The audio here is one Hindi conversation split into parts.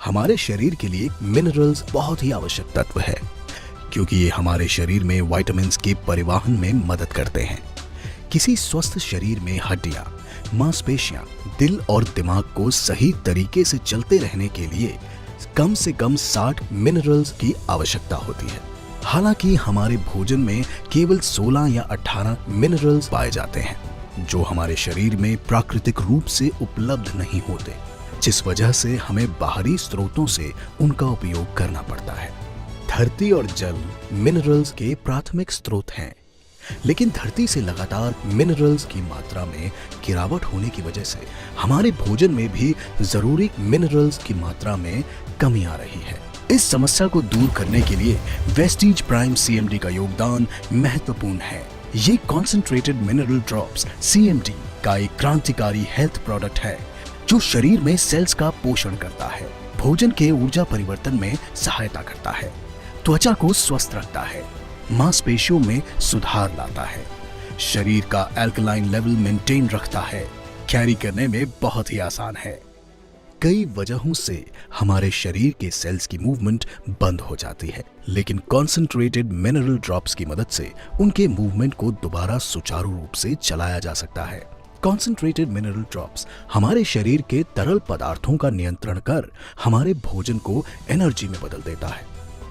हमारे शरीर के लिए मिनरल्स बहुत ही आवश्यक तत्व है, क्योंकि ये हमारे शरीर में विटामिन्स के परिवहन में मदद करते हैं। किसी स्वस्थ शरीर में हड्डियां, मांसपेशियां, दिल और दिमाग को सही तरीके से चलते रहने के लिए कम से कम 60 मिनरल्स की आवश्यकता होती है। हालांकि हमारे भोजन में केवल 16 या 18 मिनरल्स पाए जाते हैं, जो हमारे शरीर में प्राकृतिक रूप से उपलब्ध नहीं होते, जिस वजह से हमें बाहरी स्रोतों से उनका उपयोग करना पड़ता है। धरती और जल मिनरल्स के प्राथमिक स्रोत हैं, लेकिन धरती से लगातार मिनरल्स की मात्रा में गिरावट होने की वजह से हमारे भोजन में भी जरूरी मिनरल्स की मात्रा में कमी आ रही है। इस समस्या को दूर करने के लिए वेस्टीज प्राइम सीएमडी का योगदान महत्वपूर्ण है। ये कॉन्सेंट्रेटेड मिनरल ड्रॉप्स सीएमडी का एक क्रांतिकारी हेल्थ प्रोडक्ट है, जो शरीर में सेल्स का पोषण करता है, भोजन के ऊर्जा परिवर्तन में सहायता करता है, त्वचा को स्वस्थ रखता है, मांसपेशियों में सुधार लाता है, शरीर का अल्कलाइन लेवल मेंटेन रखता है, कैरी करने में बहुत ही आसान है। कई वजहों से हमारे शरीर के सेल्स की मूवमेंट बंद हो जाती है, लेकिन कॉन्सेंट्रेटेड मिनरल ड्रॉप्स की मदद से उनके मूवमेंट को दोबारा सुचारू रूप से चलाया जा सकता है। कॉन्सेंट्रेटेड मिनरल ड्रॉप्स हमारे शरीर के तरल पदार्थों का नियंत्रण कर हमारे भोजन को एनर्जी में बदल देता है।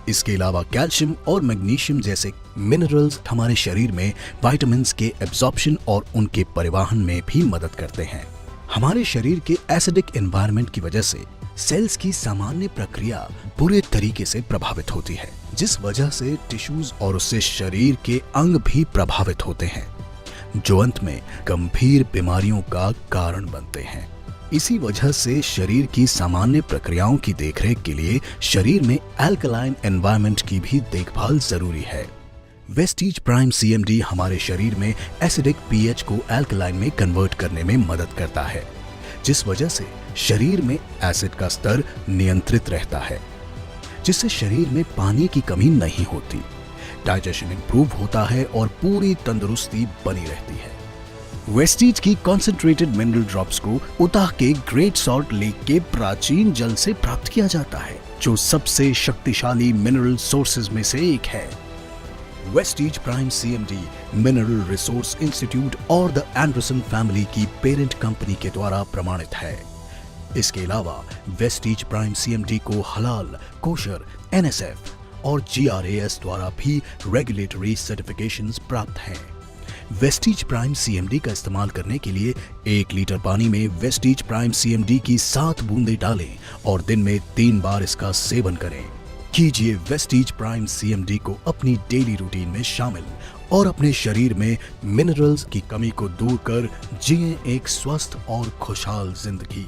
इसके अलावा कैल्शियम और मैग्नीशियम जैसे मिनरल्स हमारे शरीर में विटामिन्स के एब्जॉर्प्शन और उनके परिवहन में भी मदद करते हैं। हमारे शरीर के एसिडिक एनवायरनमेंट की वजह से सेल्स की सामान्य प्रक्रिया बुरे तरीके से प्रभावित होती है, जिस वजह से टिश्यूज और उससे शरीर के अंग भी प्रभावित होते हैं, जो अंत में गंभीर बीमारियों का कारण बनते हैं। इसी वजह से शरीर की सामान्य प्रक्रियाओं की देखरेख के लिए शरीर में अल्कलाइन एनवायरनमेंट की भी देखभाल जरूरी है। वेस्टीज प्राइम सीएमडी हमारे शरीर में एसिडिक पीएच को अल्कलाइन में कन्वर्ट करने में मदद करता है, जिस वजह से शरीर में एसिड का स्तर नियंत्रित रहता है, जिससे शरीर में पानी की कमी नहीं होती, डाइजेशन इंप्रूव होता है और पूरी तंदुरुस्ती बनी रहती है। वेस्टीज की कॉन्सेंट्रेटेड मिनरल ड्रॉप्स को उताह के ग्रेट सॉल्ट लेक के प्राचीन जल से प्राप्त किया जाता है, जो सबसे शक्तिशाली मिनरल सोर्सेज में से एक है। Vestige prime CMD mineral resource institute और द एंडरसन फैमिली की पेरेंट कंपनी के द्वारा प्रमाणित है। इसके अलावा वेस्टीज प्राइम सीएमडी को हलाल, कोशर, एनएसएफ और जीआरएएस द्वारा भी रेगुलेटरी सर्टिफिकेशंस प्राप्त हैं। वेस्टीज प्राइम सीएमडी का इस्तेमाल करने के लिए 1 लीटर पानी में वेस्टीज प्राइम सीएमडी की 7 बूंदें डालें और दिन में 3 बार इसका सेवन करें। कीजिए वेस्टीज प्राइम सीएमडी को अपनी डेली रूटीन में शामिल और अपने शरीर में मिनरल्स की कमी को दूर कर जिए एक स्वस्थ और खुशहाल जिंदगी।